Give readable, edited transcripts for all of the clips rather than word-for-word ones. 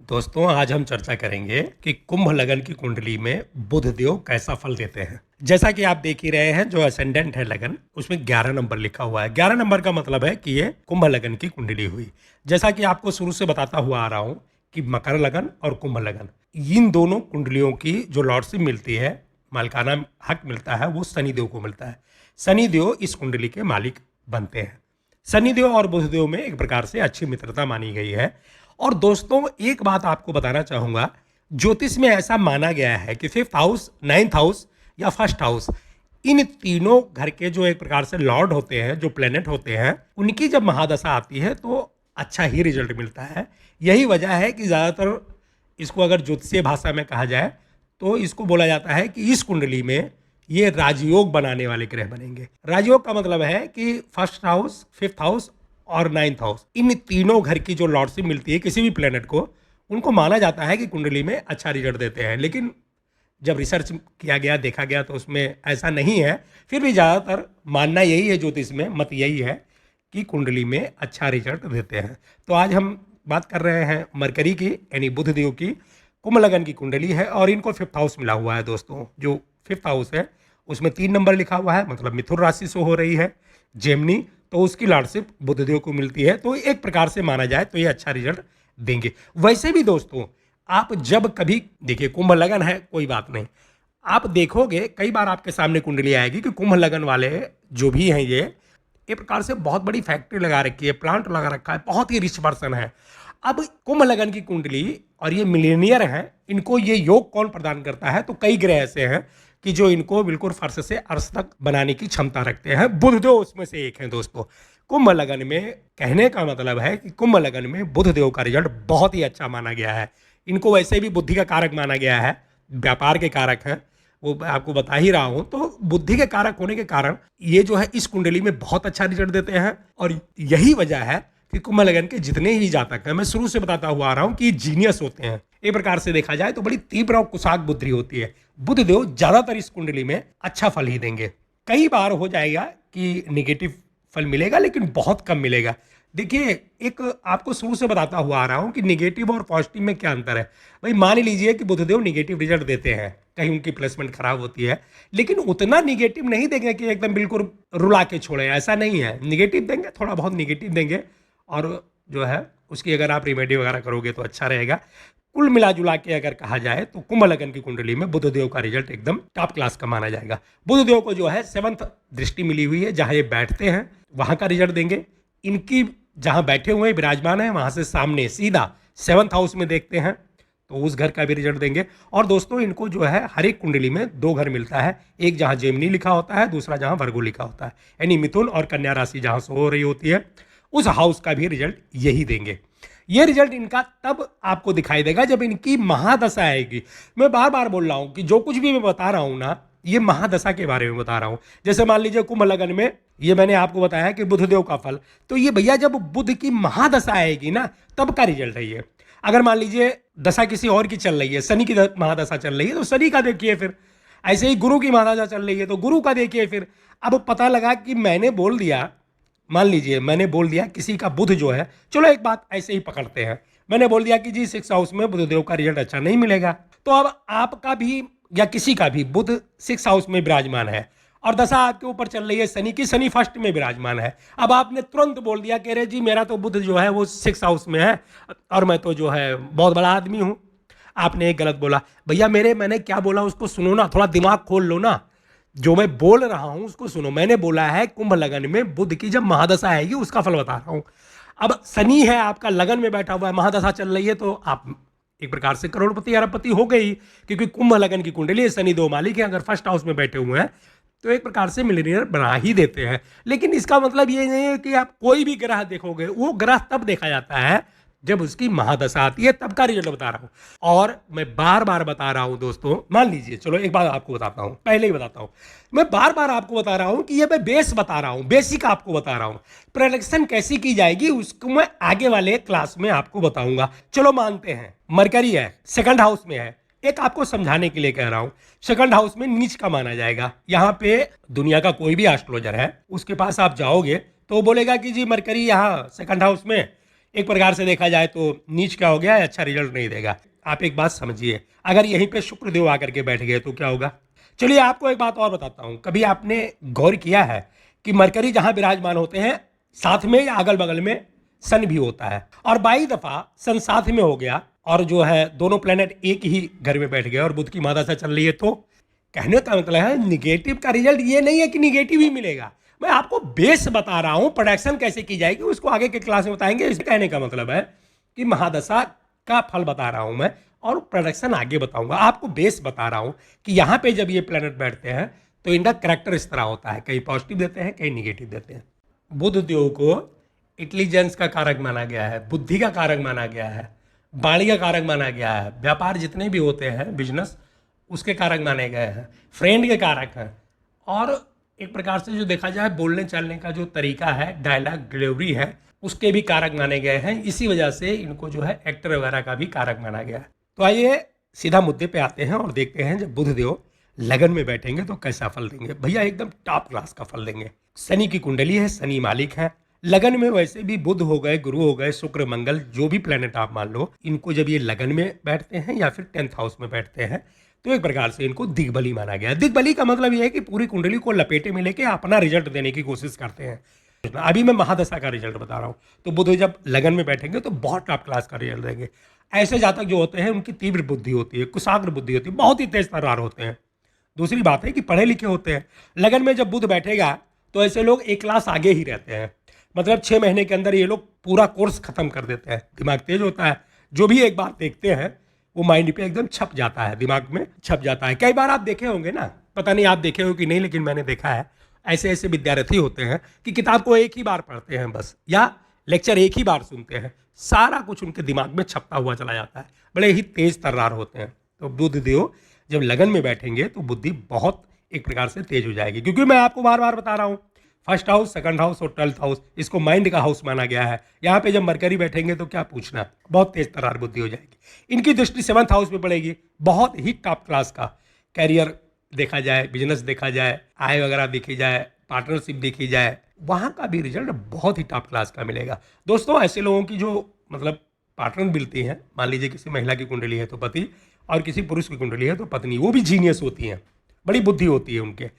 दोस्तों, आज हम चर्चा करेंगे कि कुंभ लगन की कुंडली में बुध देव कैसा फल देते हैं। जैसा कि आप देख ही रहे हैं, जो असेंडेंट है लगन, उसमें 11 नंबर लिखा हुआ है। 11 नंबर का मतलब है कि ये कुंभ लगन की कुंडली हुई। जैसा कि आपको शुरू से बताता हुआ आ रहा हूं कि मकर लगन और कुंभ लगन, इन दोनों कुंडलियों की जो लॉर्डशिप मिलती है, मालिकाना हक मिलता है, वो शनिदेव को मिलता है। शनिदेव इस कुंडली के मालिक बनते हैं। शनिदेव और बुधदेव में एक प्रकार से अच्छी मित्रता मानी गई है। और दोस्तों, एक बात आपको बताना चाहूंगा, ज्योतिष में ऐसा माना गया है कि फिफ्थ हाउस, नाइन्थ हाउस या फर्स्ट हाउस, इन तीनों घर के जो एक प्रकार से लॉर्ड होते हैं, जो प्लेनेट होते हैं, उनकी जब महादशा आती है तो अच्छा ही रिजल्ट मिलता है। यही वजह है कि ज़्यादातर इसको अगर ज्योतिषीय भाषा में कहा जाए तो इसको बोला जाता है कि इस कुंडली में ये राजयोग बनाने वाले ग्रह बनेंगे। राजयोग का मतलब है कि फर्स्ट हाउस, फिफ्थ हाउस और नाइन्थ हाउस, इन तीनों घर की जो लॉर्डशिप मिलती है किसी भी प्लेनेट को, उनको माना जाता है कि कुंडली में अच्छा रिजल्ट देते हैं। लेकिन जब रिसर्च किया गया, देखा गया, तो उसमें ऐसा नहीं है। फिर भी ज़्यादातर मानना यही है, ज्योतिष में मत यही है कि कुंडली में अच्छा रिजल्ट देते हैं। तो आज हम बात कर रहे हैं मरकरी की, यानी बुध देव की। कुंभ लगन की कुंडली है और इनको फिफ्थ हाउस मिला हुआ है। दोस्तों, जो फिफ्थ हाउस है उसमें 3 नंबर लिखा हुआ है, मतलब मिथुन राशि से हो रही है, जेमिनी, तो उसकी लॉर्डशिप बुधदेव को मिलती है। तो एक प्रकार से माना जाए तो ये अच्छा रिजल्ट देंगे। वैसे भी दोस्तों, आप जब कभी देखिए, कुंभ लगन है, कोई बात नहीं, आप देखोगे कई बार आपके सामने कुंडली आएगी कि कुंभ लगन वाले जो भी हैं, ये एक प्रकार से बहुत बड़ी फैक्ट्री लगा रखी है, प्लांट लगा रखा है, बहुत ही रिच पर्सन है। अब कुंभ लगन की कुंडली और ये मिलेनियर है, इनको ये योग कौन प्रदान करता है? तो कई ग्रह ऐसे हैं कि जो इनको बिल्कुल फर्श से अर्श तक बनाने की क्षमता रखते हैं। बुधदेव उसमें से एक है। दोस्तों, कुंभ लगन में, कहने का मतलब है कि कुंभ लगन में बुधदेव का रिजल्ट बहुत ही अच्छा माना गया है। इनको वैसे भी बुद्धि का कारक माना गया है, व्यापार के कारक हैं, वो आपको बता ही रहा हूं। तो बुद्धि के कारक होने के कारण ये जो है इस कुंडली में बहुत अच्छा रिजल्ट देते हैं। और यही वजह है कि कुंभ लगन के जितने ही जातक हैं, मैं शुरू से बताता हुआ आ रहा हूं कि जीनियस होते हैं। एक प्रकार से देखा जाए तो बड़ी तीव्र और कुशाग्र बुद्धि होती है। बुधदेव ज्यादातर इस कुंडली में अच्छा फल ही देंगे। कई बार हो जाएगा कि निगेटिव फल मिलेगा, लेकिन बहुत कम मिलेगा। देखिए, एक आपको शुरू से बताता हुआ आ रहा हूं कि निगेटिव और पॉजिटिव में क्या अंतर है। भाई, मान लीजिए कि बुधदेव निगेटिव रिजल्ट देते हैं, कहीं उनकी प्लेसमेंट खराब होती है, लेकिन उतना निगेटिव नहीं देंगे कि एकदम बिल्कुल रुला के छोड़े, ऐसा नहीं है। निगेटिव देंगे, थोड़ा बहुत निगेटिव देंगे, और जो है उसकी अगर आप रिमेडी वगैरह करोगे तो अच्छा रहेगा। कुल मिला जुला के अगर कहा जाए तो कुंभ लगन की कुंडली में बुधदेव का रिजल्ट एकदम टॉप क्लास का माना जाएगा। बुधदेव को जो है 7th दृष्टि मिली हुई है, जहां ये बैठते हैं वहां का रिजल्ट देंगे। इनकी जहां बैठे हुए विराजमान है, वहां से सामने सीधा 7th हाउस में देखते हैं तो उस घर का भी रिजल्ट देंगे। और दोस्तों, इनको जो है हर एक कुंडली में 2 घर मिलता है, एक जहां जेमिनी लिखा होता है, दूसरा जहां वर्गो लिखा होता है, यानी मिथुन और कन्या राशि जहां से हो रही होती है, उस हाउस का भी रिजल्ट यही देंगे। ये रिजल्ट इनका तब आपको दिखाई देगा जब इनकी महादशा आएगी। मैं बार बार बोल रहा हूं कि जो कुछ भी मैं बता रहा हूं ना, ये महादशा के बारे में बता रहा हूं। जैसे मान लीजिए कुंभ लगन में ये मैंने आपको बताया कि बुधदेव का फल, तो ये भैया जब बुध की महादशा आएगी ना, तब का रिजल्ट है ये। अगर मान लीजिए दशा किसी और की चल रही है, शनि की महादशा चल रही है, तो शनि का देखिए। फिर ऐसे ही गुरु की महादशा चल रही है तो गुरु का देखिए। फिर अब पता लगा कि मैंने बोल दिया, मान लीजिए मैंने बोल दिया किसी का बुध जो है, चलो एक बात ऐसे ही पकड़ते हैं, मैंने बोल दिया कि जी 6th हाउस में बुधदेव का रिजल्ट अच्छा नहीं मिलेगा। तो अब आपका भी या किसी का भी बुध 6th हाउस में विराजमान है और दशा आपके ऊपर चल रही है शनि की, शनि फर्स्ट में विराजमान है। अब आपने तुरंत बोल दिया कि अरे जी मेरा तो बुध जो है वो 6th हाउस में है और मैं तो जो है बहुत बड़ा आदमी हूं। आपने एक गलत बोला। भैया, मैंने क्या बोला उसको सुनो ना, थोड़ा दिमाग खोल लो ना। जो मैं बोल रहा हूं उसको सुनो। मैंने बोला है कुंभ लगन में बुध की जब महादशा आएगी उसका फल बता रहा हूं। अब शनि है आपका, लगन में बैठा हुआ है, महादशा चल रही है, तो आप एक प्रकार से करोड़पति अरबपति हो गई, क्योंकि कुंभ लगन की कुंडली शनि 2 मालिक है। अगर फर्स्ट हाउस में बैठे हुए हैं तो एक प्रकार से मिलीनियर बना ही देते हैं। लेकिन इसका मतलब ये नहीं है कि आप कोई भी ग्रह देखोगे, वो ग्रह तब देखा जाता है जब उसकी महादशा आती है, तब का रिजल्ट बता रहा हूं। और मैं बार बार बता रहा हूं दोस्तों, मान लीजिए, चलो एक बात आपको बताता हूं, पहले ही बताता हूं, मैं बार बार आपको बता रहा हूं कि ये मैं बेस बता रहा हूं, बेसिक आपको बता रहा हूं। प्रेडिक्शन कैसी की जाएगी उसको मैं आगे वाले क्लास में आपको बताऊंगा। चलो मानते हैं मरकरी है, 2nd हाउस में है, एक आपको समझाने के लिए कह रहा हूं। 2nd हाउस में नीच का माना जाएगा। यहां पे दुनिया का कोई भी एस्ट्रोलॉजर है, उसके पास आप जाओगे तो बोलेगा कि जी मरकरी यहाँ 2nd हाउस में, एक प्रकार से देखा जाए तो नीच क्या हो गया है, अच्छा रिजल्ट नहीं देगा। आप एक बात समझिए, अगर यहीं पे शुक्रदेव आकर के बैठ गए तो क्या होगा। चलिए आपको एक बात और बताता हूं, कभी आपने गौर किया है कि मरकरी जहां विराजमान होते हैं साथ में या अगल बगल में सन भी होता है, और 22 दफा सन साथ में हो गया और जो है दोनों प्लेनेट एक ही घर में बैठ गए और बुध की महादशा चल रही है, तो कहने का मतलब है निगेटिव का रिजल्ट ये नहीं है कि निगेटिव ही मिलेगा। मैं आपको बेस बता रहा हूं, प्रोडक्शन कैसे की जाएगी उसको आगे के क्लास में बताएंगे। इसे कहने का मतलब है कि महादशा का फल बता रहा हूं मैं और प्रोडक्शन आगे बताऊंगा। आपको बेस बता रहा हूं कि यहां पे जब ये प्लेनेट बैठते हैं तो इनका करेक्टर इस तरह होता है, कहीं पॉजिटिव देते हैं कहीं निगेटिव देते हैं। बुध देव को इंटेलिजेंस का कारक माना गया है, बुद्धि का कारक माना गया है, वाणी का कारक माना गया है, व्यापार जितने भी होते हैं बिजनेस उसके कारक माने गए हैं, फ्रेंड के कारक हैं, और एक प्रकार से जो देखा जाए बोलने चलने का जो तरीका है, डायलॉग डिलीवरी है, उसके भी कारक माने गए हैं। इसी वजह से इनको जो है एक्टर वगैरह का भी कारक माना गया है। तो आइए सीधा मुद्दे पे आते हैं और देखते हैं जब बुध देव लगन में बैठेंगे तो कैसा फल देंगे। भैया एकदम टॉप क्लास का फल देंगे। शनि की कुंडली है, शनि मालिक है लगन में। वैसे भी बुध हो गए, गुरु हो गए, शुक्र, मंगल, जो भी प्लेनेट आप मान लो, इनको जब ये लगन में बैठते हैं या फिर 10th हाउस में बैठते हैं तो एक प्रकार से इनको दिग्बली माना गया। दिग्बली का मतलब यह है कि पूरी कुंडली को लपेटे में लेके अपना रिजल्ट देने की कोशिश करते हैं। अभी मैं महादशा का रिजल्ट बता रहा हूँ, तो बुध जब लगन में बैठेंगे तो बहुत टॉप क्लास का रिजल्ट देंगे। ऐसे जातक जो होते हैं उनकी तीव्र बुद्धि होती है, कुशाग्र बुद्धि होती है, बहुत ही तेज तर्रार होते हैं। दूसरी बात है कि पढ़े लिखे होते हैं। लगन में जब बुध बैठेगा तो ऐसे लोग एक क्लास आगे ही रहते हैं, मतलब 6 महीने के अंदर ये लोग पूरा कोर्स खत्म कर देते हैं। दिमाग तेज होता है, जो भी एक बार देखते हैं वो माइंड पे एकदम छप जाता है, दिमाग में छप जाता है। कई बार आप देखे होंगे ना, पता नहीं आप देखे हो कि नहीं, लेकिन मैंने देखा है ऐसे ऐसे विद्यार्थी होते हैं कि किताब को एक ही बार पढ़ते हैं बस, या लेक्चर एक ही बार सुनते हैं, सारा कुछ उनके दिमाग में छपता हुआ चला जाता है, बड़े ही तेज तर्रार होते हैं। तो बुध देव जब लगन में बैठेंगे तो बुद्धि बहुत एक प्रकार से तेज हो जाएगी, क्योंकि मैं आपको बार बार बता रहा हूँ फर्स्ट हाउस, सेकंड हाउस और 12th हाउस इसको माइंड का हाउस माना गया है। यहाँ पे जब मरकरी बैठेंगे तो क्या पूछना, बहुत तेज तर्रार बुद्धि हो जाएगी। इनकी दृष्टि 7th हाउस में पड़ेगी, बहुत ही टॉप क्लास का कैरियर देखा जाए, बिजनेस देखा जाए, आय वगैरह देखी जाए, पार्टनरशिप देखी जाए, वहाँ का भी रिजल्ट बहुत ही टॉप क्लास का मिलेगा। दोस्तों ऐसे लोगों की जो मतलब पार्टनर मिलती हैं, मान लीजिए किसी महिला की कुंडली है तो पति और किसी पुरुष की कुंडली है तो पत्नी, वो भी जीनियस होती हैं, बड़ी बुद्धि होती है उनके।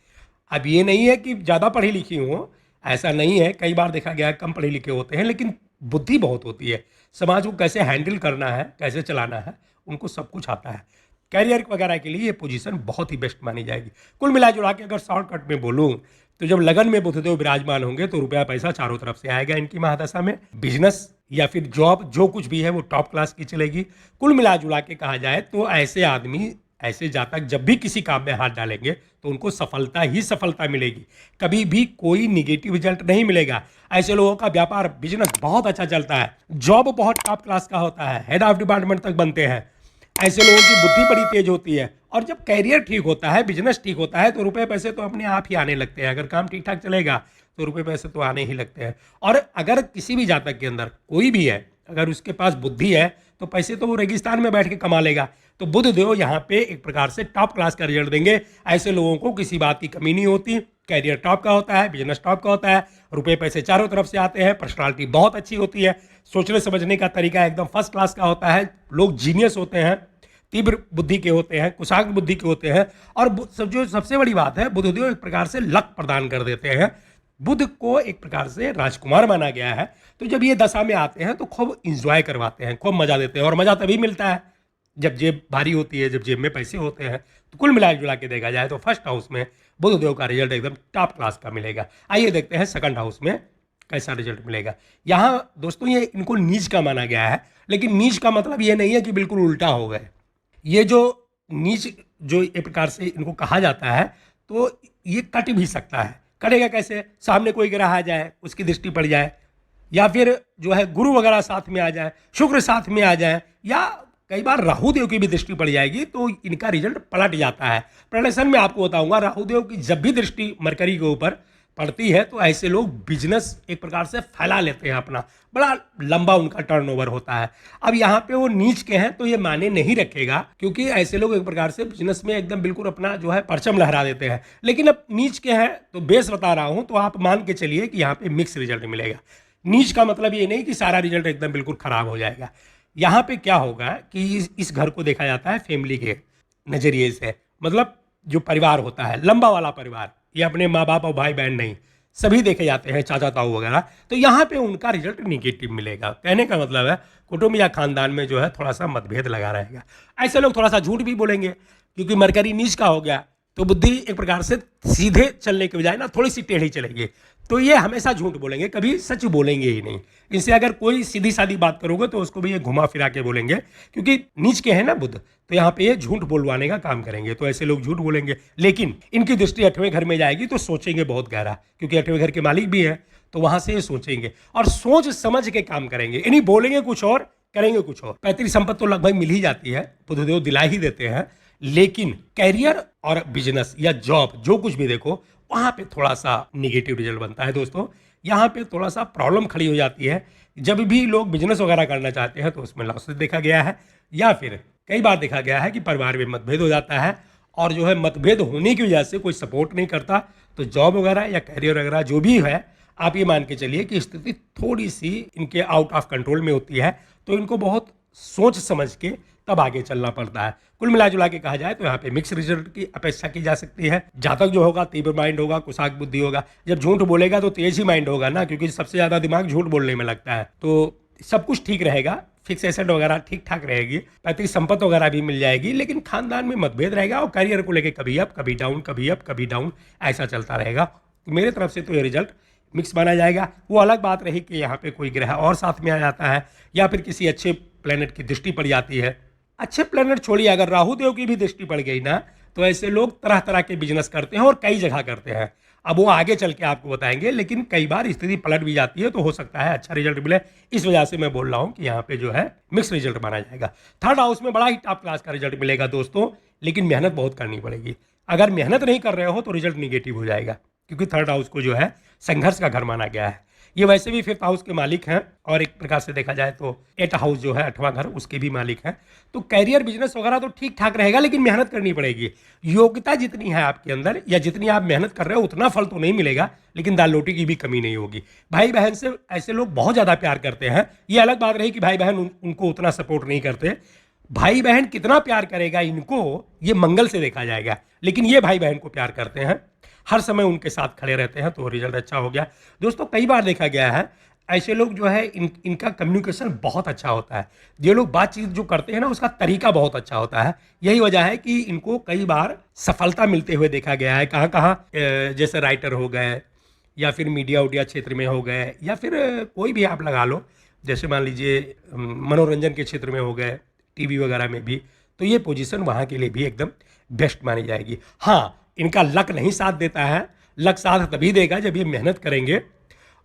अब ये नहीं है कि ज़्यादा पढ़ी लिखी हो, ऐसा नहीं है, कई बार देखा गया है कम पढ़े लिखे होते हैं, लेकिन बुद्धि बहुत होती है। समाज को कैसे हैंडल करना है, कैसे चलाना है, उनको सब कुछ आता है। कैरियर वगैरह के लिए ये पोजीशन बहुत ही बेस्ट मानी जाएगी। कुल मिला जुला के अगर शॉर्टकट में बोलूँ तो जब लगन में बुधदेव विराजमान होंगे तो रुपया पैसा चारों तरफ से आएगा इनकी महादशा में। बिजनेस या फिर जॉब जो कुछ भी है वो टॉप क्लास की चलेगी। कुल मिला जुला के कहा जाए तो ऐसे आदमी, ऐसे जातक जब भी किसी काम में हाथ डालेंगे तो उनको सफलता ही सफलता मिलेगी, कभी भी कोई निगेटिव रिजल्ट नहीं मिलेगा। ऐसे लोगों का व्यापार, बिजनेस बहुत अच्छा चलता है, जॉब बहुत टॉप क्लास का होता है, हेड ऑफ डिपार्टमेंट तक बनते हैं। ऐसे लोगों की बुद्धि बड़ी तेज होती है, और जब कैरियर ठीक होता है, बिजनेस ठीक होता है तो रुपए पैसे तो अपने आप ही आने लगते हैं। अगर काम ठीक ठाक चलेगा तो रुपए पैसे तो आने ही लगते हैं। और अगर किसी भी जातक के अंदर कोई भी है, अगर उसके पास बुद्धि है तो पैसे तो वो रेगिस्तान में बैठ के कमा लेगा। तो बुध देव यहाँ पे एक प्रकार से टॉप क्लास का रिजल्ट देंगे। ऐसे लोगों को किसी बात की कमी नहीं होती, कैरियर टॉप का होता है, बिजनेस टॉप का होता है, रुपए पैसे चारों तरफ से आते हैं, पर्सनालिटी बहुत अच्छी होती है, सोचने समझने का तरीका एकदम फर्स्ट क्लास का होता है, लोग जीनियस होते हैं, तीव्र बुद्धि के होते हैं, कुशाग्र बुद्धि के होते हैं। और जो सबसे बड़ी बात है, बुधदेव एक प्रकार से लक प्रदान कर देते हैं। बुध को एक प्रकार से राजकुमार माना गया है, तो जब ये दशा में आते हैं तो खूब इंजॉय करवाते हैं, खूब मजा देते हैं। और मजा तभी मिलता है जब जेब भारी होती है, जब जेब में पैसे होते हैं। तो कुल मिला जुला के देखा जाए तो फर्स्ट हाउस में बुधदेव का रिजल्ट एकदम टॉप क्लास का मिलेगा। आइए देखते हैं सेकंड हाउस में कैसा रिजल्ट मिलेगा। यहाँ दोस्तों ये इनको नीच का माना गया है, लेकिन नीच का मतलब ये नहीं है कि बिल्कुल उल्टा हो गए। ये जो नीच जो एक प्रकार से इनको कहा जाता है, तो ये कट भी सकता है। कटेगा कैसे, सामने कोई ग्रह आ जाए, उसकी दृष्टि पड़ जाए, या फिर जो है गुरु वगैरह साथ में आ जाए, शुक्र साथ में आ जाए, या कई बार राहु देव की भी दृष्टि पड़ जाएगी तो इनका रिजल्ट पलट जाता है। प्रेडिक्शन में आपको बताऊंगा, राहु देव की जब भी दृष्टि मरकरी के ऊपर पड़ती है तो ऐसे लोग बिजनेस एक प्रकार से फैला लेते हैं अपना, बड़ा लंबा उनका टर्नओवर होता है। अब यहाँ पे वो नीच के हैं तो ये माने नहीं रखेगा, क्योंकि ऐसे लोग एक प्रकार से बिजनेस में एकदम बिल्कुल अपना जो है परचम लहरा देते हैं। लेकिन अब नीच के हैं तो बेस बता रहा हूँ, तो आप मान के चलिए कि यहाँ पे मिक्स रिजल्ट मिलेगा। नीच का मतलब ये नहीं कि सारा रिजल्ट एकदम बिल्कुल खराब हो जाएगा। यहाँ पे क्या होगा कि इस घर को देखा जाता है फैमिली के नज़रिए से, मतलब जो परिवार होता है, लंबा वाला परिवार, ये अपने माँ बाप और भाई बहन नहीं, सभी देखे जाते हैं, चाचा ताऊ वगैरह। तो यहाँ पे उनका रिजल्ट निगेटिव मिलेगा। कहने का मतलब है कुटुंब या खानदान में जो है थोड़ा सा मतभेद लगा रहेगा। ऐसे लोग थोड़ा सा झूठ भी बोलेंगे, क्योंकि मरकरी नीच का हो गया तो बुद्धि एक प्रकार से सीधे चलने के बजाय ना थोड़ी सी टेढ़ी चलेगी। तो ये हमेशा झूठ बोलेंगे, कभी सच बोलेंगे ही नहीं। इनसे अगर कोई सीधी सादी बात करोगे तो उसको भी ये घुमा फिरा के बोलेंगे, क्योंकि नीच के हैं ना बुध, तो यहाँ पे ये झूठ बोलवाने का काम करेंगे। तो ऐसे लोग झूठ बोलेंगे, लेकिन इनकी दृष्टि 8वें घर में जाएगी तो सोचेंगे बहुत गहरा, क्योंकि 8वें घर के मालिक भी हैं, तो वहां से ये सोचेंगे और सोच समझ के काम करेंगे। यानी बोलेंगे कुछ और, करेंगे कुछ और। पैतृक संपत्ति तो लगभग मिल ही जाती है, बुधदेव दिला ही देते हैं, लेकिन कैरियर और बिजनेस या जॉब जो कुछ भी देखो, वहां पे थोड़ा सा निगेटिव रिजल्ट बनता है दोस्तों। यहाँ पे थोड़ा सा प्रॉब्लम खड़ी हो जाती है। जब भी लोग बिजनेस वगैरह करना चाहते हैं तो उसमें लॉसेस देखा गया है, या फिर कई बार देखा गया है कि परिवार में मतभेद हो जाता है, और जो है मतभेद होने की वजह से कोई सपोर्ट नहीं करता। तो जॉब वगैरह या कैरियर वगैरह जो भी है, आप ये मान के चलिए कि स्थिति थोड़ी सी इनके आउट ऑफ कंट्रोल में होती है। तो इनको बहुत सोच समझ के तब आगे चलना पड़ता है। कुल मिला जुला के कहा जाए तो यहाँ पे मिक्स रिजल्ट की अपेक्षा की जा सकती है। जातक जो होगा तीव्र माइंड होगा, कुशाग्र बुद्धि होगा। जब झूठ बोलेगा तो तेज ही माइंड होगा ना, क्योंकि सबसे ज्यादा दिमाग झूठ बोलने में लगता है। तो सब कुछ ठीक रहेगा, फिक्स एसेट वगैरह ठीक ठाक रहेगी, पैतृक संपत्ति वगैरह भी मिल जाएगी, लेकिन खानदान में मतभेद रहेगा और करियर को लेकर कभी अप कभी डाउन, कभी अप कभी डाउन, ऐसा चलता रहेगा। तो मेरे तरफ से तो ये रिजल्ट मिक्स माना जाएगा। वो अलग बात रही कि यहाँ पे कोई ग्रह और साथ में आ जाता है, या फिर किसी अच्छे प्लेनेट की दृष्टि पड़ जाती है। अच्छे प्लेनेट छोड़िए, अगर राहु देव की भी दृष्टि पड़ गई ना, तो ऐसे लोग तरह तरह के बिजनेस करते हैं और कई जगह करते हैं। अब वो आगे चल के आपको बताएंगे, लेकिन कई बार स्थिति पलट भी जाती है, तो हो सकता है अच्छा रिजल्ट मिले। इस वजह से मैं बोल रहा हूँ कि यहाँ पे जो है मिक्स रिजल्ट माना जाएगा। थर्ड हाउस में बड़ा ही टॉप क्लास का रिजल्ट मिलेगा दोस्तों, लेकिन मेहनत बहुत करनी पड़ेगी। अगर मेहनत नहीं कर रहे हो तो रिजल्ट निगेटिव हो जाएगा, क्योंकि थर्ड हाउस को जो है संघर्ष का घर माना गया है। ये वैसे भी 5th हाउस के मालिक हैं, और एक प्रकार से देखा जाए तो 8th हाउस जो है 8वां घर, उसके भी मालिक हैं। तो कैरियर बिजनेस वगैरह तो ठीक ठाक रहेगा, लेकिन मेहनत करनी पड़ेगी। योग्यता जितनी है आपके अंदर या जितनी आप मेहनत कर रहे हो उतना फल तो नहीं मिलेगा, लेकिन दाल रोटी की भी कमी नहीं होगी। भाई बहन से ऐसे लोग बहुत ज़्यादा प्यार करते हैं। ये अलग बात रही कि भाई बहन उनको उतना सपोर्ट नहीं करते। भाई बहन कितना प्यार करेगा इनको, ये मंगल से देखा जाएगा, लेकिन ये भाई बहन को प्यार करते हैं, हर समय उनके साथ खड़े रहते हैं, तो रिजल्ट अच्छा हो गया दोस्तों। कई बार देखा गया है ऐसे लोग जो है इनका कम्युनिकेशन बहुत अच्छा होता है। ये लोग बातचीत जो करते हैं ना, उसका तरीका बहुत अच्छा होता है। यही वजह है कि इनको कई बार सफलता मिलते हुए देखा गया है। कहाँ कहाँ, जैसे राइटर हो गए, या फिर मीडिया उडिया क्षेत्र में हो गए, या फिर कोई भी आप लगा लो, जैसे मान लीजिए मनोरंजन के क्षेत्र में हो गए, टीवी वगैरह में भी, तो ये पोजीशन वहाँ के लिए भी एकदम बेस्ट मानी जाएगी। हाँ, इनका लक नहीं साथ देता है। लक साथ तभी देगा जब ये मेहनत करेंगे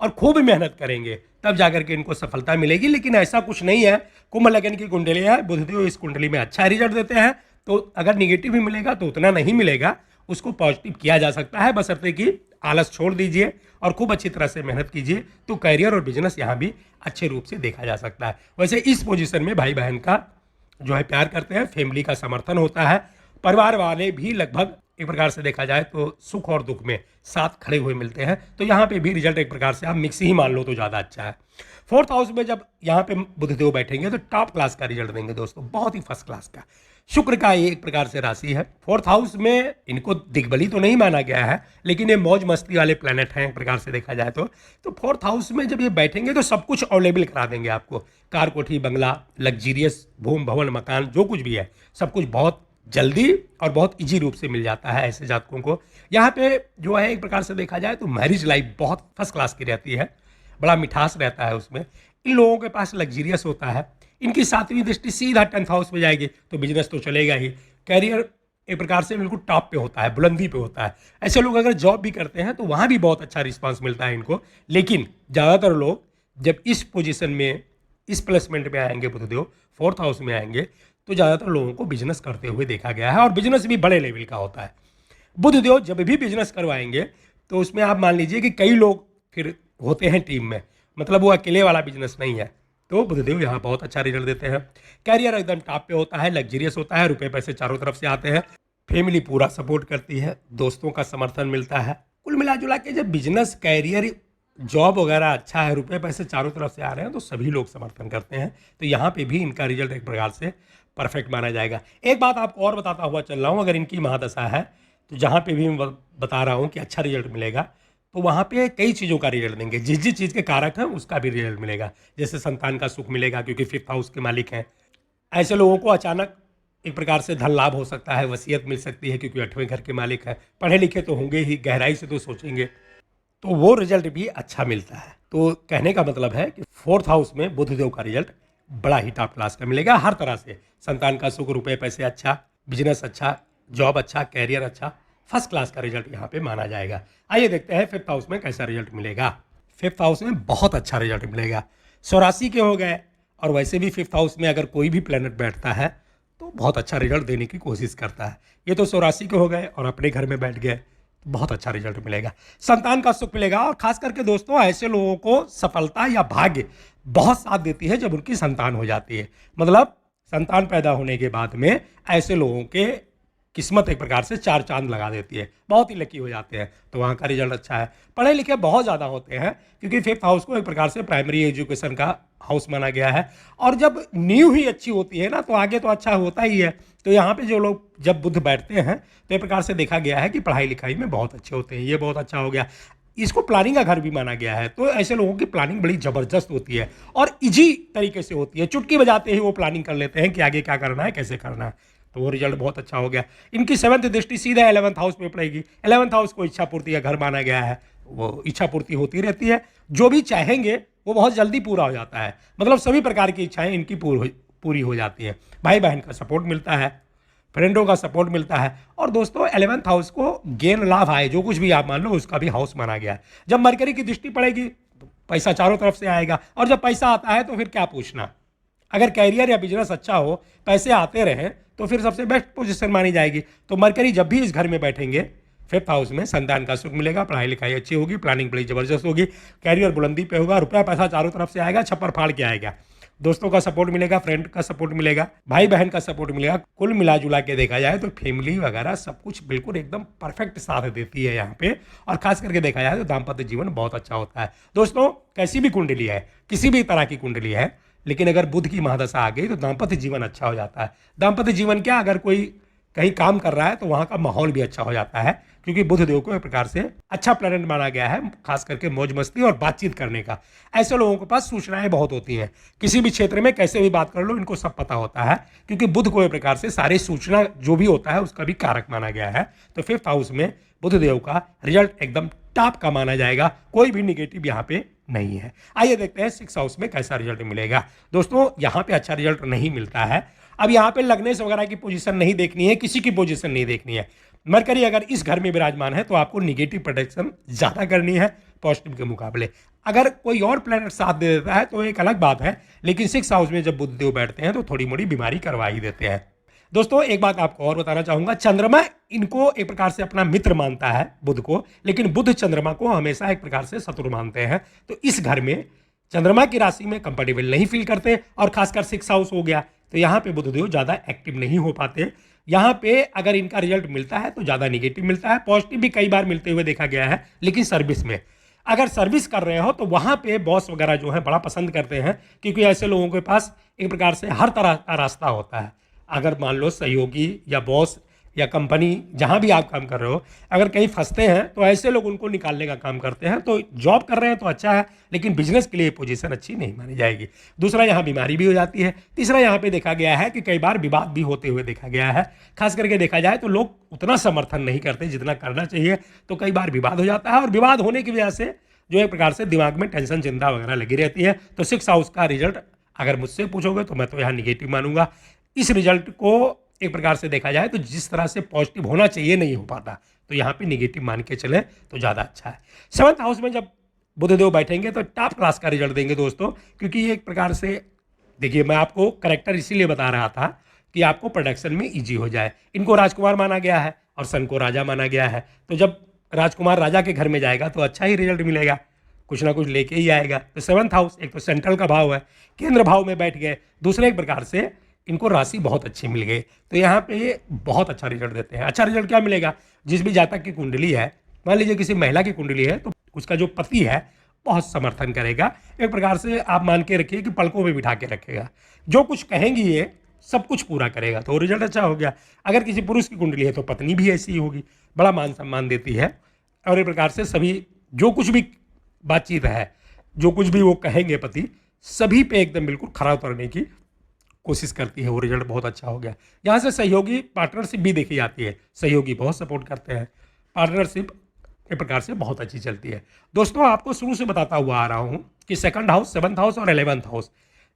और खूब मेहनत करेंगे, तब जाकर के इनको सफलता मिलेगी। लेकिन ऐसा कुछ नहीं है। कुंभ लगन की कुंडली है, बुधदेव इस कुंडली में अच्छा रिजल्ट देते हैं, तो अगर निगेटिव भी मिलेगा तो उतना नहीं मिलेगा, उसको पॉजिटिव किया जा सकता है, बशर्ते कि आलस छोड़ दीजिए और खूब अच्छी तरह से मेहनत कीजिए, तो कैरियर और बिजनेस यहाँ भी अच्छे रूप से देखा जा सकता है। वैसे इस पोजीशन में भाई बहन का जो है प्यार करते हैं, फैमिली का समर्थन होता है, परिवार वाले भी लगभग एक प्रकार से देखा जाए तो सुख और दुख में साथ खड़े हुए मिलते हैं। तो यहाँ पे भी रिजल्ट एक प्रकार से आप मिक्स ही मान लो तो ज़्यादा अच्छा है। 4th हाउस में जब यहाँ पे बुधदेव बैठेंगे तो टॉप क्लास का रिजल्ट देंगे दोस्तों, बहुत ही फर्स्ट क्लास का। शुक्र का ये एक प्रकार से राशि है। 4th हाउस में इनको दिग्बली तो नहीं माना गया है, लेकिन ये मौज मस्ती वाले प्लेनेट हैं एक प्रकार से देखा जाए तो 4th हाउस में जब ये बैठेंगे तो सब कुछ अवेलेबल करा देंगे आपको। कार, कोठी, बंगला, लग्जीरियस भूम, भवन, मकान, जो कुछ भी है सब कुछ बहुत जल्दी और बहुत इजी रूप से मिल जाता है ऐसे जातकों को। यहाँ पे जो है एक प्रकार से देखा जाए तो मैरिज लाइफ बहुत फर्स्ट क्लास की रहती है, बड़ा मिठास रहता है उसमें। इन लोगों के पास लग्जीरियस होता है। इनकी 7वीं दृष्टि सीधा 10th हाउस में जाएगी तो बिजनेस तो चलेगा ही। कैरियर एक प्रकार से बिल्कुल टॉप पे होता है, बुलंदी पे होता है। ऐसे लोग अगर जॉब भी करते हैं तो वहाँ भी बहुत अच्छा रिस्पांस मिलता है इनको। लेकिन ज़्यादातर लोग जब इस पोजीशन में, इस प्लेसमेंट में आएंगे, बुधदेव 4th हाउस में आएंगे, तो ज़्यादातर लोगों को बिजनेस करते हुए देखा गया है, और बिजनेस भी बड़े लेवल का होता है। बुधदेव जब भी बिजनेस करवाएंगे तो उसमें आप मान लीजिए कि कई लोग फिर होते हैं टीम में, मतलब वो अकेले वाला बिजनेस नहीं है। तो बुधदेव यहाँ बहुत अच्छा रिजल्ट देते हैं। कैरियर एकदम टॉप पे होता है, लग्जरियस होता है, रुपए पैसे चारों तरफ से आते हैं, फैमिली पूरा सपोर्ट करती है, दोस्तों का समर्थन मिलता है। कुल मिला जुला के जब बिजनेस कैरियर जॉब वगैरह अच्छा है, रुपए पैसे चारों तरफ से आ रहे हैं, तो सभी लोग समर्थन करते हैं। तो यहाँ पे भी इनका रिजल्ट एक प्रकार से परफेक्ट माना जाएगा। एक बात आपको और बताता हुआ चल रहा हूँ, अगर इनकी महादशा है तो जहाँ पे भी मैं बता रहा हूँ कि अच्छा रिजल्ट मिलेगा, तो वहाँ पे कई चीज़ों का रिजल्ट देंगे। जिस जिस चीज़ के कारक हैं उसका भी रिजल्ट मिलेगा। जैसे संतान का सुख मिलेगा क्योंकि 5th हाउस के मालिक हैं। ऐसे लोगों को अचानक एक प्रकार से धन लाभ हो सकता है, वसीयत मिल सकती है क्योंकि 8वें घर के मालिक हैं। पढ़े लिखे तो होंगे ही, गहराई से तो सोचेंगे, तो वो रिजल्ट भी अच्छा मिलता है। तो कहने का मतलब है कि 4th हाउस में बुध देव का रिजल्ट बड़ा ही टॉप क्लास का मिलेगा हर तरह से। संतान का सुख, रुपए पैसे अच्छा, बिजनेस अच्छा, जॉब अच्छा, कैरियर अच्छा, फर्स्ट क्लास का रिजल्ट यहाँ पे माना जाएगा। आइए देखते हैं 5th हाउस में कैसा रिजल्ट मिलेगा। 5th हाउस में बहुत अच्छा रिजल्ट मिलेगा। 84 के हो गए, और वैसे भी 5th हाउस में अगर कोई भी प्लेनेट बैठता है तो बहुत अच्छा रिजल्ट देने की कोशिश करता है। ये तो 84 के हो गए और अपने घर में बैठ गए, बहुत अच्छा रिजल्ट मिलेगा। संतान का सुख मिलेगा, और खास करके दोस्तों ऐसे लोगों को सफलता या भाग्य बहुत साथ देती है जब उनकी संतान हो जाती है। मतलब संतान पैदा होने के बाद में ऐसे लोगों के किस्मत एक प्रकार से चार चांद लगा देती है, बहुत ही लकी हो जाते हैं, तो वहाँ का रिजल्ट अच्छा है। पढ़े लिखे बहुत ज़्यादा होते हैं क्योंकि 5th हाउस को एक प्रकार से प्राइमरी एजुकेशन का हाउस माना गया है, और जब नींव ही अच्छी होती है ना तो आगे तो अच्छा होता ही है। तो यहाँ पे जो लोग जब बुध बैठते हैं तो एक प्रकार से देखा गया है कि पढ़ाई लिखाई में बहुत अच्छे होते हैं। ये बहुत अच्छा हो गया। इसको प्लानिंग का घर भी माना गया है, तो ऐसे लोगों की प्लानिंग बड़ी ज़बरदस्त होती है और इजी तरीके से होती है। चुटकी बजाते ही वो प्लानिंग कर लेते हैं कि आगे क्या करना है, कैसे करना है, तो वो रिजल्ट बहुत अच्छा हो गया। इनकी 7th दृष्टि सीधा 11th हाउस में पड़ेगी। 11th हाउस को इच्छा पूर्ति का घर माना गया है, वो इच्छा पूर्ति होती रहती है। जो भी चाहेंगे वो बहुत जल्दी पूरा हो जाता है, मतलब सभी प्रकार की इच्छाएं इनकी पूरी हो जाती हैं। भाई बहन का सपोर्ट मिलता है, फ्रेंडों का सपोर्ट मिलता है, और दोस्तों 11th हाउस को गेन लाभ आए जो कुछ भी आप मान लो उसका भी हाउस माना गया है। जब मरकरी की दृष्टि पड़ेगी तो पैसा चारों तरफ से आएगा, और जब पैसा आता है तो फिर क्या पूछना। अगर कैरियर या बिजनेस अच्छा हो, पैसे आते रहें, तो फिर सबसे बेस्ट पोजीशन मानी जाएगी। तो मरकरी जब भी इस घर में बैठेंगे 5th हाउस में, संतान का सुख मिलेगा, पढ़ाई लिखाई अच्छी होगी, प्लानिंग बड़ी जबरदस्त होगी, कैरियर बुलंदी पे होगा, रुपया पैसा चारों तरफ से आएगा, छप्पर फाड़ के आएगा। दोस्तों का सपोर्ट मिलेगा, फ्रेंड का सपोर्ट मिलेगा, भाई बहन का सपोर्ट मिलेगा। कुल मिला जुला के देखा जाए तो फैमिली वगैरह सब कुछ बिल्कुल एकदम परफेक्ट साथ देती है यहाँ पे। और खास करके देखा जाए तो दाम्पत्य जीवन बहुत अच्छा होता है। दोस्तों कैसी भी कुंडली है, किसी भी तरह की कुंडली है, लेकिन अगर बुध की महादशा आ गई तो दाम्पत्य जीवन अच्छा हो जाता है। दाम्पत्य जीवन क्या, अगर कोई कहीं काम कर रहा है तो वहाँ का माहौल भी अच्छा हो जाता है, क्योंकि बुध देव को एक प्रकार से अच्छा प्लैनेट माना गया है, खास करके मौज मस्ती और बातचीत करने का। ऐसे लोगों के पास सूचनाएं बहुत होती हैं, किसी भी क्षेत्र में कैसे भी बात कर लो इनको सब पता होता है, क्योंकि बुध को एक प्रकार से सारी सूचना जो भी होता है उसका भी कारक माना गया है। तो 5th हाउस में बुध देव का रिजल्ट एकदम टॉप का माना जाएगा, कोई भी निगेटिव यहाँ पे नहीं है। आइए देखते हैं 6th हाउस में कैसा रिजल्ट मिलेगा। दोस्तों यहाँ पे अच्छा रिजल्ट नहीं मिलता है। अब यहाँ पे लग्नेश वगैरह की पोजीशन नहीं देखनी है, किसी की पोजीशन नहीं देखनी है। मरकरी अगर इस घर में विराजमान है तो आपको निगेटिव प्रोटेक्शन ज्यादा करनी है पॉजिटिव के मुकाबले। अगर कोई और प्लैनेट साथ दे देता है तो एक अलग बात है, लेकिन 6th हाउस में जब बुध देव बैठते हैं तो थोड़ी मोड़ी बीमारी करवा ही देते हैं। दोस्तों एक बात आपको और बताना चाहूंगा, चंद्रमा इनको एक प्रकार से अपना मित्र मानता है बुध को, लेकिन बुध चंद्रमा को हमेशा एक प्रकार से शत्रु मानते हैं। तो इस घर में चंद्रमा की राशि में कंफर्टेबल नहीं फील करते, और खासकर 6th हाउस हो गया तो यहाँ पे बुधदेव ज़्यादा एक्टिव नहीं हो पाते। यहाँ पे अगर इनका रिजल्ट मिलता है तो ज़्यादा निगेटिव मिलता है, पॉजिटिव भी कई बार मिलते हुए देखा गया है, लेकिन सर्विस में अगर सर्विस कर रहे हो तो वहाँ पे बॉस वगैरह जो है बड़ा पसंद करते हैं, क्योंकि ऐसे लोगों के पास एक प्रकार से हर तरह का रास्ता होता है। अगर मान लो सहयोगी या बॉस या कंपनी जहाँ भी आप काम कर रहे हो, अगर कहीं फंसते हैं तो ऐसे लोग उनको निकालने का काम करते हैं। तो जॉब कर रहे हैं तो अच्छा है, लेकिन बिजनेस के लिए पोजीशन अच्छी नहीं मानी जाएगी। दूसरा, यहाँ बीमारी भी हो जाती है। तीसरा, यहाँ पे देखा गया है कि कई बार विवाद भी होते हुए देखा गया है। खास करके देखा जाए तो लोग उतना समर्थन नहीं करते जितना करना चाहिए, तो कई बार विवाद हो जाता है, और विवाद होने की वजह से जो एक प्रकार से दिमाग में टेंशन चिंता वगैरह लगी रहती है। तो 6th हाउस का रिजल्ट अगर मुझसे पूछोगे तो मैं तो यहाँ निगेटिव मानूंगा। इस रिजल्ट को एक प्रकार से देखा जाए तो जिस तरह से पॉजिटिव होना चाहिए नहीं हो पाता, तो यहाँ पे निगेटिव मान के चले तो ज़्यादा अच्छा है। 7th हाउस में जब बुधदेव बैठेंगे तो टॉप क्लास का रिजल्ट देंगे दोस्तों, क्योंकि ये एक प्रकार से देखिए, मैं आपको करेक्टर इसीलिए बता रहा था कि आपको प्रोडक्शन में ईजी हो जाए। इनको राजकुमार माना गया है और सन को राजा माना गया है, तो जब राजकुमार राजा के घर में जाएगा तो अच्छा ही रिजल्ट मिलेगा, कुछ ना कुछ लेके ही आएगा। तो 7th हाउस एक तो सेंट्रल का भाव है, केंद्र भाव में बैठ गए। दूसरे एक प्रकार से इनको राशि बहुत अच्छी मिल गई, तो यहाँ पे बहुत अच्छा रिजल्ट देते हैं। अच्छा रिजल्ट क्या मिलेगा, जिस भी जातक की कुंडली है, मान लीजिए किसी महिला की कुंडली है तो उसका जो पति है बहुत समर्थन करेगा। एक प्रकार से आप मान के रखिए कि पलकों में बिठा के रखेगा, जो कुछ कहेंगी ये सब कुछ पूरा करेगा, तो रिजल्ट अच्छा हो गया। अगर किसी पुरुष की कुंडली है तो पत्नी भी ऐसी ही होगी, बड़ा मान सम्मान देती है और एक प्रकार से सभी जो कुछ भी बातचीत है, जो कुछ भी वो कहेंगे पति, सभी पे एकदम बिल्कुल खरा उतरने की कोशिश करती है। वो रिजल्ट बहुत अच्छा हो गया। यहाँ से सहयोगी पार्टनरशिप भी देखी जाती है, सहयोगी बहुत सपोर्ट करते हैं, पार्टनरशिप एक प्रकार से बहुत अच्छी चलती है। दोस्तों आपको शुरू से बताता हुआ आ रहा हूँ कि सेकंड हाउस, 7th हाउस और 11th हाउस,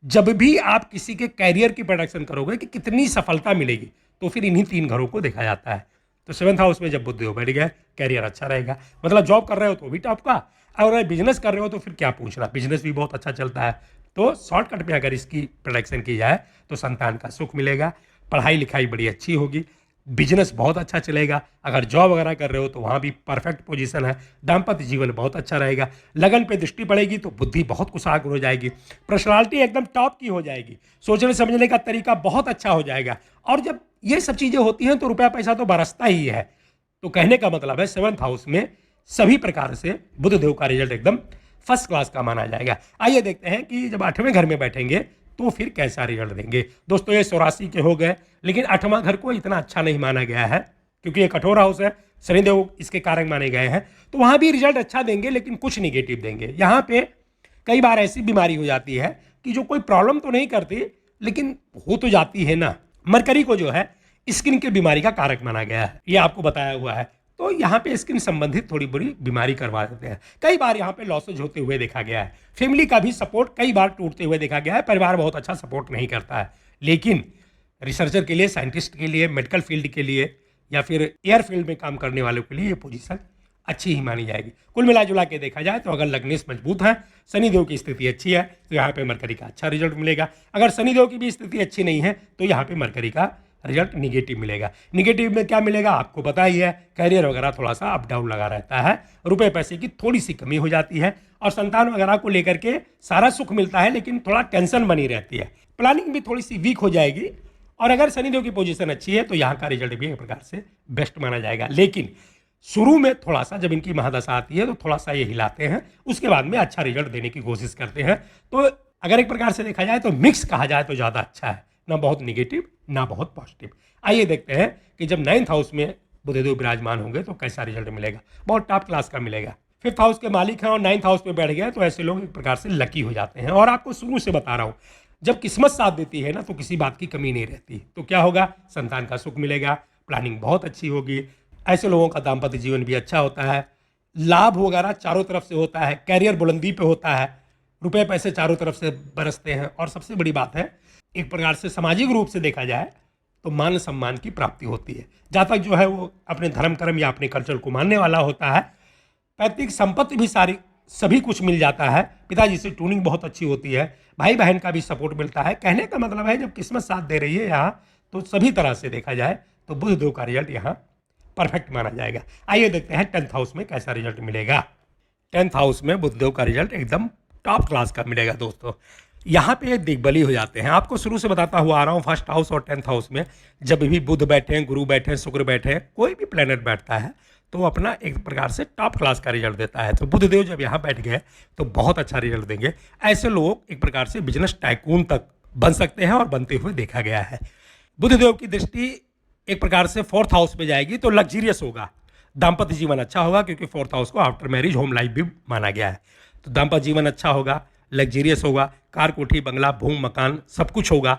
जब भी आप किसी के कैरियर की प्रोडक्शन करोगे कि कितनी सफलता मिलेगी, तो फिर इन्हीं 3 घरों को देखा जाता है। तो 7th हाउस में जब बुध देव बैठ गए, कैरियर अच्छा रहेगा, मतलब जॉब कर रहे हो तो भी टॉप का, और अगर बिजनेस कर रहे हो तो फिर क्या पूछना, बिजनेस भी बहुत अच्छा चलता है। तो शॉर्टकट में अगर इसकी प्रोडक्शन की जाए तो संतान का सुख मिलेगा, पढ़ाई लिखाई बड़ी अच्छी होगी, बिजनेस बहुत अच्छा चलेगा, अगर जॉब वगैरह कर रहे हो तो वहाँ भी परफेक्ट पोजीशन है, दाम्पत्य जीवन बहुत अच्छा रहेगा, लगन पे दृष्टि पड़ेगी तो बुद्धि बहुत कुशाग्र हो जाएगी, पर्सनालिटी एकदम टॉप की हो जाएगी, सोचने समझने का तरीका बहुत अच्छा हो जाएगा। और जब ये सब चीज़ें होती हैं तो रुपया पैसा तो बरसता ही है। तो कहने का मतलब है 7th हाउस में सभी प्रकार से बुध देव का रिजल्ट एकदम फर्स्ट क्लास का माना जाएगा। आइए देखते हैं कि जब 8वें घर में बैठेंगे तो फिर कैसा रिजल्ट देंगे। दोस्तों ये 84 के हो गए, लेकिन 8वां घर को इतना अच्छा नहीं माना गया है क्योंकि ये कठोर हाउस है, शनिदेव इसके कारक माने गए हैं, तो वहां भी रिजल्ट अच्छा देंगे लेकिन कुछ निगेटिव देंगे। यहाँ पे कई बार ऐसी बीमारी हो जाती है कि जो कोई प्रॉब्लम तो नहीं करती लेकिन हो तो जाती है ना। मरकरी को जो है स्किन की बीमारी का कारक माना गया है, ये आपको बताया हुआ है, तो यहाँ पे स्किन संबंधित थोड़ी बुरी बीमारी करवा देते हैं। कई बार यहाँ पे लॉसेज होते हुए देखा गया है, फैमिली का भी सपोर्ट कई बार टूटते हुए देखा गया है, परिवार बहुत अच्छा सपोर्ट नहीं करता है। लेकिन रिसर्चर के लिए, साइंटिस्ट के लिए, मेडिकल फील्ड के लिए या फिर एयर फील्ड में काम करने वालों के लिए ये पोजीशन अच्छी ही मानी जाएगी। कुल मिला जुला के देखा जाए तो अगर लग्नेश मजबूत है, शनिदेव की स्थिति अच्छी है, तो यहाँ पे मरकरी का अच्छा रिजल्ट मिलेगा। अगर शनिदेव की भी स्थिति अच्छी नहीं है तो यहाँ पे मरकरी का रिजल्ट निगेटिव मिलेगा। निगेटिव में क्या मिलेगा आपको पता ही है, कैरियर वगैरह थोड़ा सा अप डाउन लगा रहता है, रुपए पैसे की थोड़ी सी कमी हो जाती है, और संतान वगैरह को लेकर के सारा सुख मिलता है लेकिन थोड़ा टेंशन बनी रहती है, प्लानिंग भी थोड़ी सी वीक हो जाएगी। और अगर शनिदेव की पोजीशन अच्छी है तो यहाँ का रिजल्ट भी एक प्रकार से बेस्ट माना जाएगा। लेकिन शुरू में थोड़ा सा जब इनकी महादशा आती है तो थोड़ा सा ये हिलाते हैं, उसके बाद में अच्छा रिजल्ट देने की कोशिश करते हैं। तो अगर एक प्रकार से देखा जाए तो मिक्स कहा जाए तो ज़्यादा अच्छा है, ना बहुत निगेटिव ना बहुत पॉजिटिव। आइए देखते हैं कि जब 9th हाउस में बुधदेव विराजमान होंगे तो कैसा रिजल्ट मिलेगा। बहुत टॉप क्लास का मिलेगा। 5th हाउस के मालिक हैं और 9th हाउस में बैठ गए तो ऐसे लोग एक प्रकार से लकी हो जाते हैं। और आपको शुरू से बता रहा हूँ, जब किस्मत साथ देती है ना तो किसी बात की कमी नहीं रहती। तो क्या होगा, संतान का सुख मिलेगा, प्लानिंग बहुत अच्छी होगी, ऐसे लोगों का दाम्पत्य जीवन भी अच्छा होता है, लाभ वगैरह चारों तरफ से होता है, कैरियर बुलंदी पे होता है, रुपए पैसे चारों तरफ से बरसते हैं, और सबसे बड़ी बात है एक प्रकार से सामाजिक रूप से देखा जाए तो मान सम्मान की प्राप्ति होती है। जातक जो है वो अपने धर्म कर्म या अपने कल्चर को मानने वाला होता है, पैतृक संपत्ति भी सारी सभी कुछ मिल जाता है, पिताजी से ट्यूनिंग बहुत अच्छी होती है, भाई बहन का भी सपोर्ट मिलता है। कहने का मतलब है जब किस्मत साथ दे रही है यहाँ तो सभी तरह से देखा जाए तो बुधदेव का रिजल्ट यहाँ परफेक्ट माना जाएगा। आइए देखते हैं 10th हाउस में कैसा रिजल्ट मिलेगा। 10th हाउस में बुधदेव का रिजल्ट एकदम टॉप क्लास का मिलेगा। दोस्तों यहाँ पे दिग्बली हो जाते हैं, आपको शुरू से बताता हुआ आ रहा हूँ। 1st हाउस और 10th हाउस में जब भी बुध बैठे हैं, गुरु बैठे हैं, शुक्र बैठे हैं, कोई भी प्लेनेट बैठता है तो अपना एक प्रकार से टॉप क्लास का रिजल्ट देता है। तो बुधदेव जब यहाँ बैठ गए तो बहुत अच्छा रिजल्ट देंगे। ऐसे लोग एक प्रकार से बिजनेस टाइकून तक बन सकते हैं और बनते हुए देखा गया है। बुधदेव की दृष्टि एक प्रकार से 4th हाउस में जाएगी तो लग्जरियस होगा, दाम्पत्य जीवन अच्छा होगा, क्योंकि 4th हाउस को आफ्टर मैरिज होम लाइफ भी माना गया है। तो दाम्पत्य जीवन अच्छा होगा, लग्जरियस होगा, कार कोठी बंगला भूम मकान सब कुछ होगा।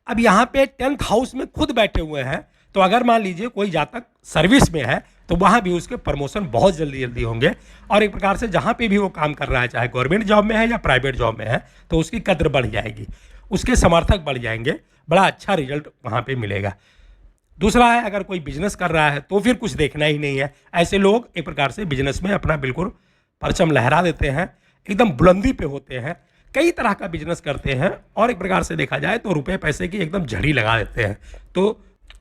अब यहाँ पे 10th हाउस में खुद बैठे हुए हैं तो अगर मान लीजिए कोई जातक सर्विस में है तो वहाँ भी उसके प्रमोशन बहुत जल्दी जल्दी होंगे, और एक प्रकार से जहाँ पे भी वो काम कर रहा है, चाहे गवर्नमेंट जॉब में है या प्राइवेट जॉब में है, तो उसकी कद्र बढ़ जाएगी, उसके समर्थक बढ़ जाएंगे, बड़ा अच्छा रिजल्ट वहाँ पे मिलेगा। दूसरा है अगर कोई बिजनेस कर रहा है तो फिर कुछ देखना ही नहीं है। ऐसे लोग एक प्रकार से बिजनेस में अपना बिल्कुल परचम लहरा देते हैं, एकदम बुलंदी पे होते हैं, कई तरह का बिजनेस करते हैं, और एक प्रकार से देखा जाए तो रुपए पैसे की एकदम झड़ी लगा देते हैं। तो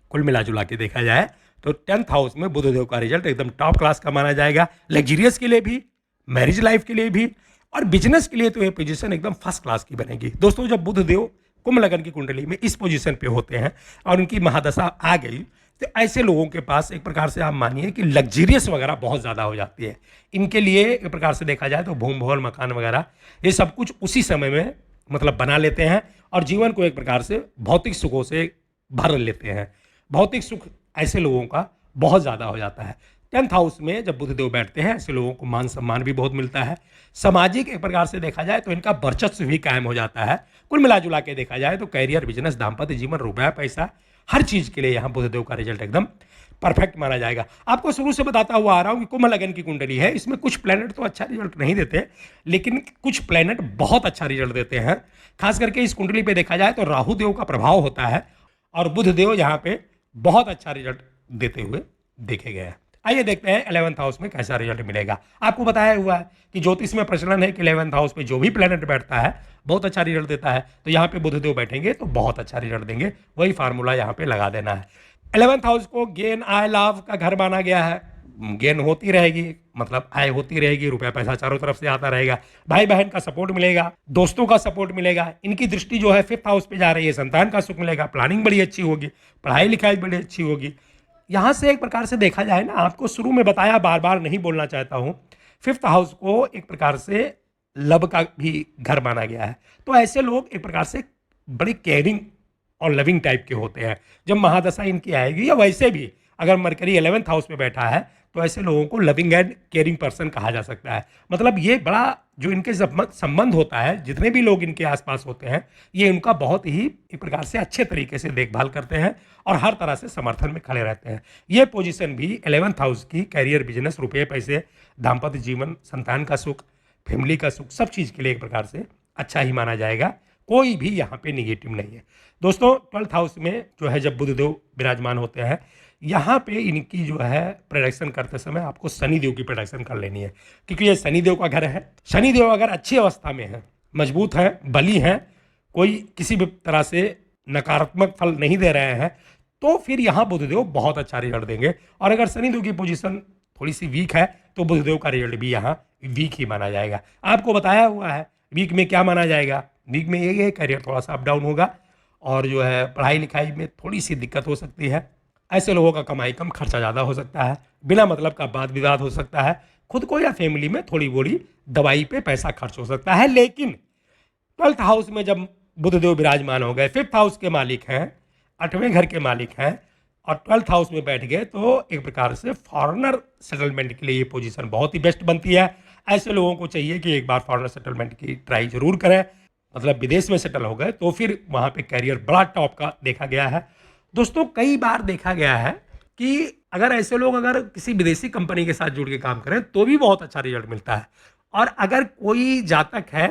कुल मिला जुला के देखा जाए तो 10th हाउस में बुधदेव का रिजल्ट एकदम टॉप क्लास का माना जाएगा। लग्जरियस के लिए भी, मैरिज लाइफ के लिए भी, और बिजनेस के लिए तो ये पोजीशन एकदम फर्स्ट क्लास की बनेगी। दोस्तों जब बुधदेव कुंभ लगन की कुंडली में इस पोजीशन पे होते हैं और उनकी महादशा आ गई तो ऐसे लोगों के पास एक प्रकार से आप मानिए कि लग्जरियस वगैरह बहुत ज़्यादा हो जाती है। इनके लिए एक प्रकार से देखा जाए तो भूम भवन मकान वगैरह ये सब कुछ उसी समय में मतलब बना लेते हैं और जीवन को एक प्रकार से भौतिक सुखों से भर लेते हैं। भौतिक सुख ऐसे लोगों का बहुत ज़्यादा हो जाता है। 10th हाउस में जब बुधदेव बैठते हैं ऐसे लोगों को मान सम्मान भी बहुत मिलता है। सामाजिक एक प्रकार से देखा जाए तो इनका वर्चस्व भी कायम हो जाता है। कुल मिला जुला के देखा जाए तो कैरियर, बिजनेस, दाम्पत्य जीवन, रुपया पैसा, हर चीज़ के लिए यहाँ बुधदेव का रिजल्ट एकदम परफेक्ट माना जाएगा। आपको शुरू से बताता हुआ आ रहा हूँ कि कुंभ लगन की कुंडली है, इसमें कुछ प्लैनेट तो अच्छा रिजल्ट नहीं देते, लेकिन कुछ प्लैनेट बहुत अच्छा रिजल्ट देते हैं। खास करके इस कुंडली पे देखा जाए तो राहु देव का प्रभाव होता है और बुध देव यहाँ पे बहुत अच्छा रिजल्ट देते हुए देखे गए हैं। आइए देखते हैं 11th हाउस में कैसा रिजल्ट मिलेगा। आपको बताया हुआ है कि ज्योतिष में प्रचलन है कि 11th हाउस में जो भी प्लेनेट बैठता है बहुत अच्छा रिजल्ट देता है। तो यहाँ पे बुधदेव बैठेंगे तो बहुत अच्छा रिजल्ट देंगे, वही फार्मूला यहाँ पे लगा देना है। 11th हाउस को गेन, आय, लाभ का घर माना गया है। गेन होती रहेगी, मतलब आय होती रहेगी, रुपया पैसा चारों तरफ से आता रहेगा, भाई बहन का सपोर्ट मिलेगा, दोस्तों का सपोर्ट मिलेगा। इनकी दृष्टि जो है 5th हाउस पे जा रही है, संतान का सुख मिलेगा, प्लानिंग बड़ी अच्छी होगी, पढ़ाई लिखाई बड़ी अच्छी होगी। यहाँ से एक प्रकार से देखा जाए ना, आपको शुरू में बताया, बार बार नहीं बोलना चाहता हूँ, 5th हाउस को एक प्रकार से लव का भी घर माना गया है। तो ऐसे लोग एक प्रकार से बड़े केयरिंग और लविंग टाइप के होते हैं। जब महादशा इनकी आएगी या वैसे भी अगर मरकरी 11th हाउस में बैठा है तो ऐसे लोगों को लविंग एंड केयरिंग पर्सन कहा जा सकता है। मतलब ये बड़ा जो इनके संबंध होता है, जितने भी लोग इनके आसपास होते हैं, ये इनका बहुत ही एक प्रकार से अच्छे तरीके से देखभाल करते हैं और हर तरह से समर्थन में खड़े रहते हैं। ये पोजीशन भी 11th हाउस की कैरियर, बिजनेस, रुपये पैसे, दाम्पत्य जीवन, संतान का सुख, फैमिली का सुख, सब चीज़ के लिए एक प्रकार से अच्छा ही माना जाएगा। कोई भी यहाँ पे निगेटिव नहीं है। दोस्तों 12th हाउस में जो है जब बुधदेव विराजमान होते हैं, यहाँ पे इनकी जो है प्रोडक्शन करते समय आपको शनिदेव की प्रोडक्शन कर लेनी है, क्योंकि ये शनिदेव का घर है। शनिदेव अगर अच्छी अवस्था में है, मजबूत है, बली है, कोई किसी भी तरह से नकारात्मक फल नहीं दे रहे हैं, तो फिर यहाँ बुधदेव बहुत अच्छा रिजल्ट देंगे। और अगर शनिदेव की पोजीशन थोड़ी सी वीक है तो बुधदेव का रिजल्ट भी यहाँ वीक ही माना जाएगा। आपको बताया हुआ है वीक में क्या माना जाएगा। वीक में ये करियर थोड़ा सा अप डाउन होगा और जो है पढ़ाई लिखाई में थोड़ी सी दिक्कत हो सकती है। ऐसे लोगों का कमाई कम, खर्चा ज़्यादा हो सकता है, बिना मतलब का वाद विवाद हो सकता है, खुद को या फैमिली में थोड़ी बोड़ी दवाई पे पैसा खर्च हो सकता है। लेकिन 12th हाउस में जब बुधदेव विराजमान हो गए, 5th हाउस के मालिक हैं, 8वें घर के मालिक हैं और 12th हाउस में बैठ गए, तो एक प्रकार से फॉरेनर सेटलमेंट के लिए ये पोजीशन बहुत ही बेस्ट बनती है। ऐसे लोगों को चाहिए कि एक बार फॉरेनर सेटलमेंट की ट्राई जरूर करें, मतलब विदेश में सेटल हो गए तो फिर वहाँ पे कैरियर बड़ा टॉप का देखा गया है। दोस्तों कई बार देखा गया है कि अगर ऐसे लोग अगर किसी विदेशी कंपनी के साथ जुड़ के काम करें तो भी बहुत अच्छा रिजल्ट मिलता है। और अगर कोई जातक है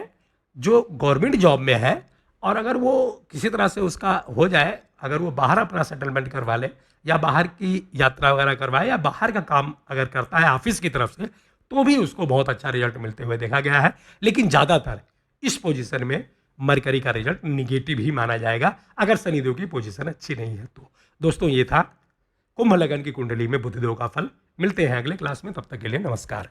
जो गवर्नमेंट जॉब में है और अगर वो किसी तरह से उसका हो जाए, अगर वो बाहर अपना सेटलमेंट करवा ले या बाहर की यात्रा वगैरह करवाए या बाहर का काम अगर करता है ऑफिस की तरफ से, तो भी उसको बहुत अच्छा रिजल्ट मिलते हुए देखा गया है। लेकिन ज़्यादातर इस पोजीशन में मरकरी का रिजल्ट निगेटिव ही माना जाएगा अगर शनिदेव की पोजीशन अच्छी नहीं है तो। दोस्तों ये था कुंभ लगन की कुंडली में बुधदेव का फल। मिलते हैं अगले क्लास में, तब तक के लिए नमस्कार।